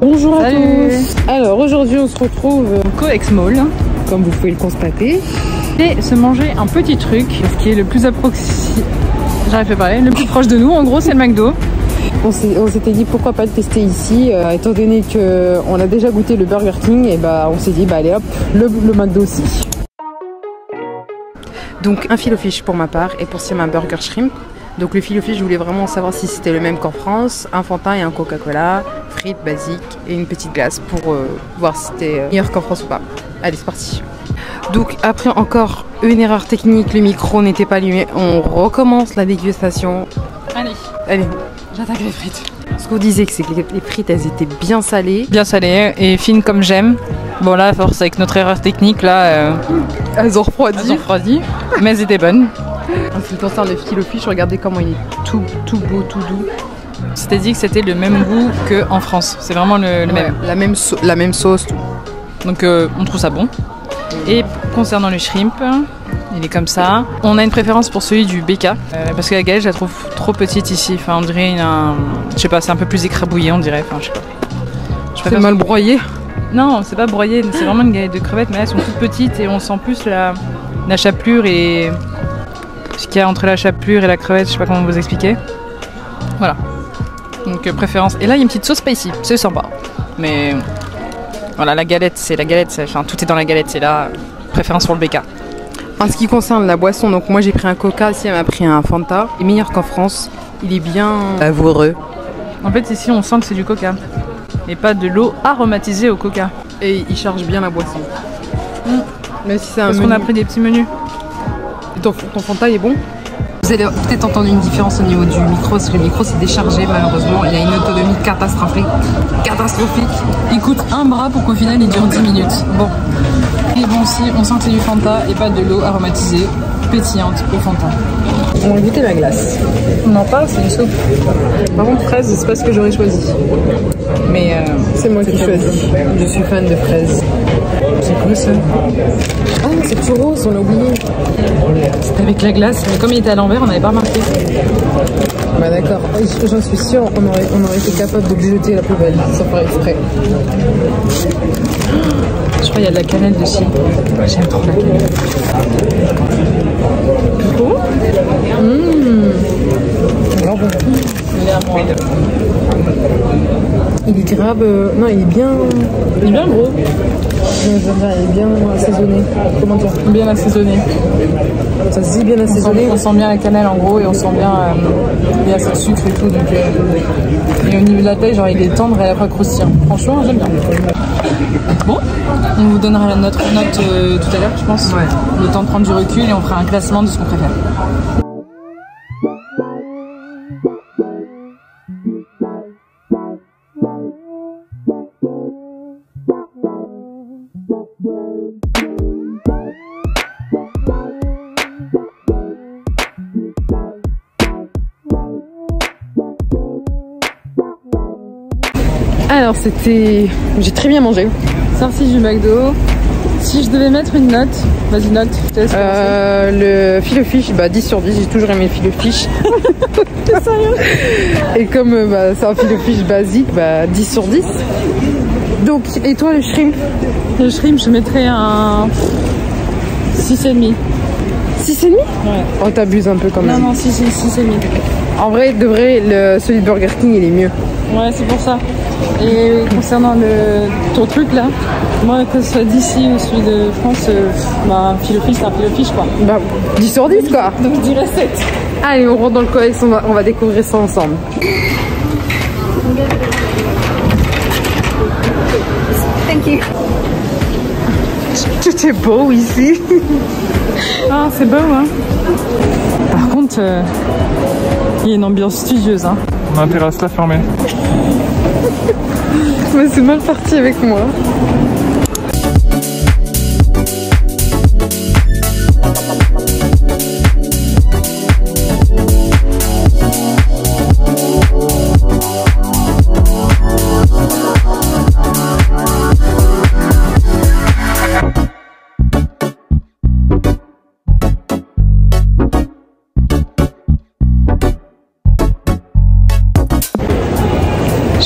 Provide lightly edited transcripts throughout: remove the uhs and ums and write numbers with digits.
Bonjour à Salut. tous. Alors aujourd'hui on se retrouve au Coex Mall, comme vous pouvez le constater, et se manger un petit truc, ce qui est le plus approximé. J'arrive à parler, le plus proche de nous en gros c'est le McDo. on s'était dit pourquoi pas le tester ici, étant donné qu'on a déjà goûté le Burger King, et bah on s'est dit bah allez hop, le McDo aussi. Donc un filet fish pour ma part et pour Sim un burger shrimp. Donc le filet fish, je voulais vraiment savoir si c'était le même qu'en France, un Fanta et un Coca-Cola, frites basiques et une petite glace pour voir si c'était meilleur qu'en France ou pas. Allez, c'est parti. Donc après encore une erreur technique, le micro n'était pas allumé, on recommence la dégustation. Allez, J'attaque les frites. ce qu'on disait, c'est que les frites elles étaient bien salées. Bien salées et fines comme j'aime. Bon là, à force avec notre erreur technique là, Elles ont refroidi. Mais elles étaient bonnes. En ce qui concerne le filet fish, regardez comment il est tout beau, tout doux. C'était dit que c'était le même goût qu'en France. C'est vraiment le même. La même sauce. Tout. Donc on trouve ça bon. Et concernant le shrimp, il est comme ça. On a une préférence pour celui du BK parce que la galette je la trouve trop petite ici. Enfin on dirait je sais pas, c'est un peu plus écrabouillé on dirait. Enfin je sais pas. C'est mal broyé. Non, c'est pas broyé, c'est vraiment une galette de crevettes, mais elles sont toutes petites et on sent plus la chapelure et ce qu'il y a entre la chapelure et la crevette, je sais pas comment vous expliquer. Voilà. Donc préférence. Et là il y a une petite sauce spicy, c'est sympa. Mais voilà, la galette, c'est la galette, enfin tout est dans la galette, c'est là préférence pour le BK. En ce qui concerne la boisson, donc moi j'ai pris un Coca, si elle m'a pris un Fanta. Il est meilleur qu'en France, il est bien savoureux. En fait ici on sent que c'est du Coca et pas de l'eau aromatisée au Coca. Et il charge bien la boisson. Mais si c'est un Parce menu... qu'on a pris des petits menus. Ton Fanta il est bon? Vous avez peut-être entendu une différence au niveau du micro, parce que le micro s'est déchargé malheureusement. Il a une autonomie catastrophique. Il coûte un bras pour qu'au final il dure 10 minutes. Bon. Et bon aussi, on sent que c'est du Fanta et pas de l'eau aromatisée, pétillante au Fanta. On va goûter la glace. On en parle, c'est une soupe. Par contre, fraise, c'est pas ce que j'aurais choisi. Mais c'est moi qui choisis. Je suis fan de fraises. c'est quoi ça? Ah, c'est churros, on l'a oublié. C'était avec la glace, mais comme il était à l'envers, on n'avait pas remarqué. Bah d'accord, j'en suis sûre, on aurait été capable de jeter la poubelle sans faire exprès. Je crois qu'il y a de la cannelle dessus. J'aime trop la cannelle. Bon. Il est à moi. Il est grave... non, il est bien... Il est bien gros. Il est bien assaisonné. Comment dire? Bien assaisonné. Ça se dit bien assaisonné. On sent bien la cannelle en gros et on sent bien il y a assez de sucre et tout. Donc, et au niveau de la taille, genre il est tendre et à la fois croustillant. Franchement, j'aime bien. Bon, on vous donnera notre note tout à l'heure, je pense. Ouais. Le temps de prendre du recul et on fera un classement de ce qu'on préfère. Alors c'était... J'ai très bien mangé. Sortie du McDo. Si je devais mettre une note, vas-y note. Le filet fish, bah 10 sur 10, j'ai toujours aimé le filet fish. T'es sérieux? Et comme bah, c'est un filet fish basique, bah 10 sur 10. Donc, et toi le shrimp? Le shrimp, je mettrais un 6,5. 6,5? Ouais. Oh t'abuses un peu quand même. Non, 6,5. En vrai, de vrai, celui de Burger King il est mieux. Ouais, c'est pour ça. Et concernant ton truc là, moi que ce soit d'ici ou celui de France, bah, un filet fish, c'est un filet fish quoi. Bah 10 sur 10 quoi. Donc je dirais 7. Allez, on rentre dans le codex, on va découvrir ça ensemble. Thank you. Tout est beau ici. Ah, c'est beau hein. Par contre, il y a une ambiance studieuse hein. On a intérêt à se la fermer. Mais c'est mal parti avec moi.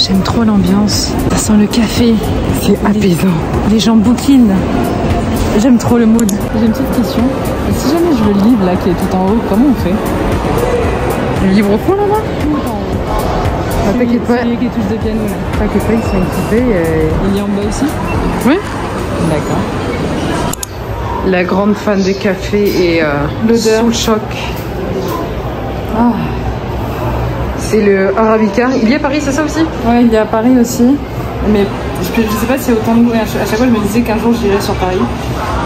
J'aime trop l'ambiance. Ça sent le café. C'est apaisant. Les gens bouquinent. J'aime trop le mood. J'ai une petite question. Si jamais je veux le livre là qui est tout en haut, comment on fait? Le livre au fond là-bas? T'inquiète pas. Celui qui touche de piano là. T'inquiète pas, ils sont équipés. Il y a en bas aussi? Oui. D'accord. La grande fan de café et l'odeur. sous le choc. Ah. C'est le Arabica. Il y a à Paris, c'est ça aussi? Ouais, il y a à Paris aussi. Mais je sais pas si autant de goût. À chaque fois, je me disais qu'un jour j'irais sur Paris.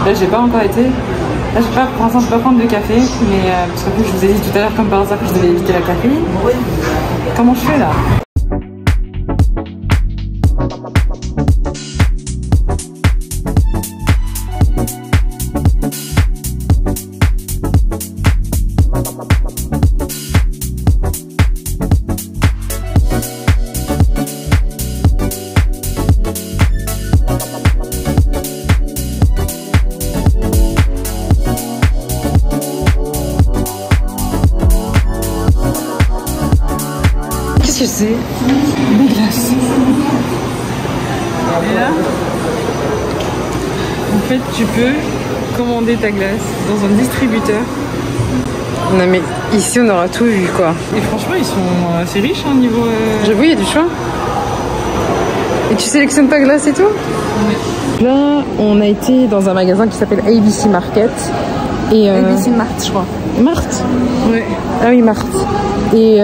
Là, j'ai pas encore été. Là, pour l'instant, je peux pas prendre de café. Mais parce qu'en plus, je vous ai dit tout à l'heure, comme par hasard, que je devais éviter la caféine. Comment je fais là? Qu'est-ce que c'est? Des glaces. Et là, en fait, tu peux commander ta glace dans un distributeur. Non mais ici on aura tout vu quoi. Et franchement, ils sont assez riches au niveau. J'avoue, il y a du choix. Et tu sélectionnes ta glace et tout? Ouais. Là, on a été dans un magasin qui s'appelle ABC Market. Et ABC Mart, je crois. Mart? Ouais. Ah oui, Mart. Et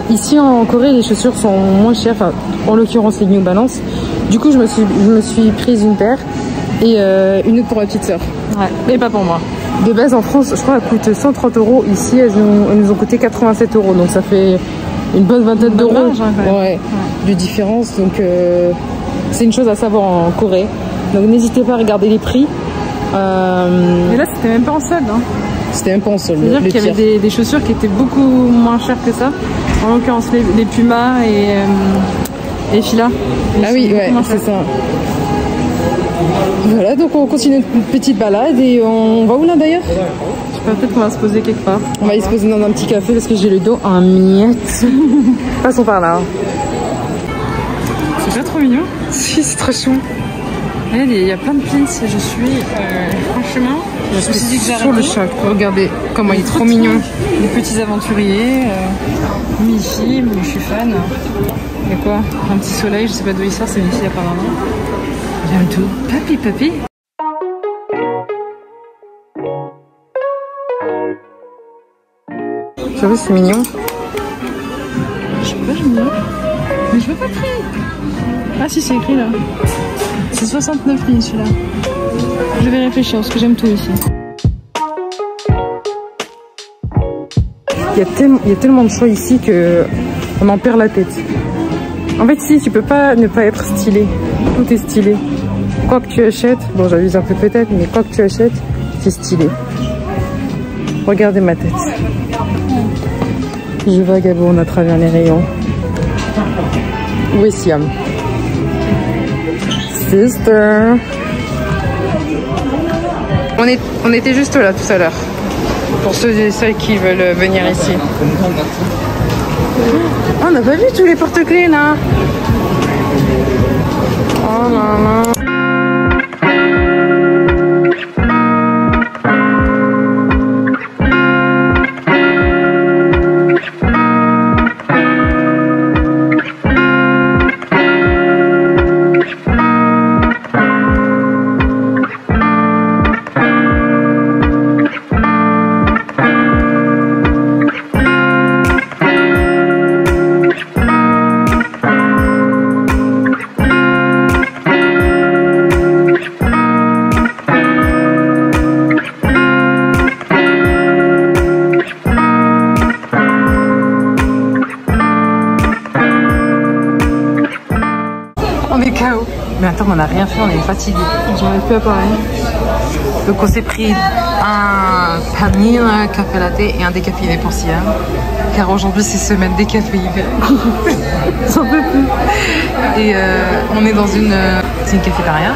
ici en Corée, les chaussures sont moins chères. Enfin, en l'occurrence, les New Balance. Du coup, je me suis prise une paire et une autre pour ma petite sœur. Ouais, mais pas pour moi. De base, en France, je crois, elle coûte 130 €. Ici, elles nous ont coûté 87 €. Donc, ça fait une bonne vingtaine d'euros. Ouais, de différence. Donc, c'est une chose à savoir en Corée. Donc, n'hésitez pas à regarder les prix. Mais là, c'était même pas en solde. Hein. C'était même pas en solde. C'est-à-dire qu'il y avait des chaussures qui étaient beaucoup moins chères que ça. En l'occurrence, les Puma et Fila. Ah oui, ouais, c'est ça. Voilà, donc on continue notre petite balade et on va où là d'ailleurs? Je sais pas, peut-être qu'on va se poser quelque part. On va aller se poser dans un petit café parce que j'ai le dos en miettes. Passons par là. C'est pas trop mignon? Si, c'est trop chou. Il y a plein de pins. Je suis franchement, je me suis dit que j'arrêtais. Sur le choc. Regardez comment il est trop mignon. Les petits aventuriers, mi-film, je suis fan. Et quoi? Un petit soleil, je sais pas d'où il sort, c'est Miffy apparemment. J'aime tout. Papi, papi. J'avoue, c'est mignon. Je sais pas, j'aime bien. Mais je veux pas de prix. Ah si, c'est écrit là. C'est 69 000 celui-là. Je vais réfléchir parce que j'aime tout ici. Il y a tellement de choix ici que on en perd la tête. En fait, ici, tu peux pas ne pas être stylé. Tout est stylé. Quoi que tu achètes, bon, j'abuse un peu peut-être, mais quoi que tu achètes, c'est stylé. Regardez ma tête. Je vagabonde à travers les rayons. Où est Siam? Sister. On était juste là tout à l'heure. Pour ceux et celles qui veulent venir ici. Oh, on n'a pas vu tous les porte-clés là. Oh là là. On est KO. Mais attends, on n'a rien fait, on est fatigué. J'arrive plus à parler. Donc on s'est pris un panier, un café latte et un décaféiné pour Siam. Car aujourd'hui c'est semaine décaféinée. J'en peux plus. Et on est dans une cafétéria.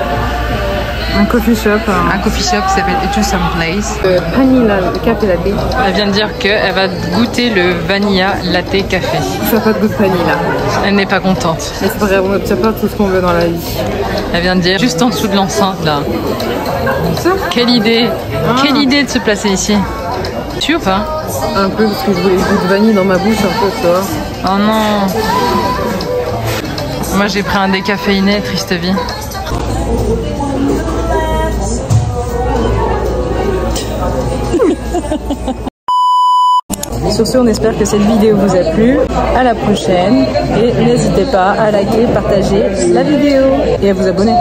Un coffee shop. Un coffee shop qui s'appelle To Some Place. Vanilla café latte. Elle vient de dire qu'elle va goûter le vanilla latte café. Ça n'a pas de goût de vanilla. Elle n'est pas contente. Mais c'est pas grave, on n'obtient pas tout ce qu'on veut dans la vie. Elle vient de dire juste en dessous de l'enceinte là. Ça? Quelle idée! Quelle idée de se placer ici. Tu ou pas? Un peu parce que je voulais le goût de vanille dans ma bouche un peu, tu vois. Oh non! Moi j'ai pris un décaféiné, triste vie. Sur ce, on espère que cette vidéo vous a plu. À la prochaine. Et n'hésitez pas à liker, partager la vidéo et à vous abonner.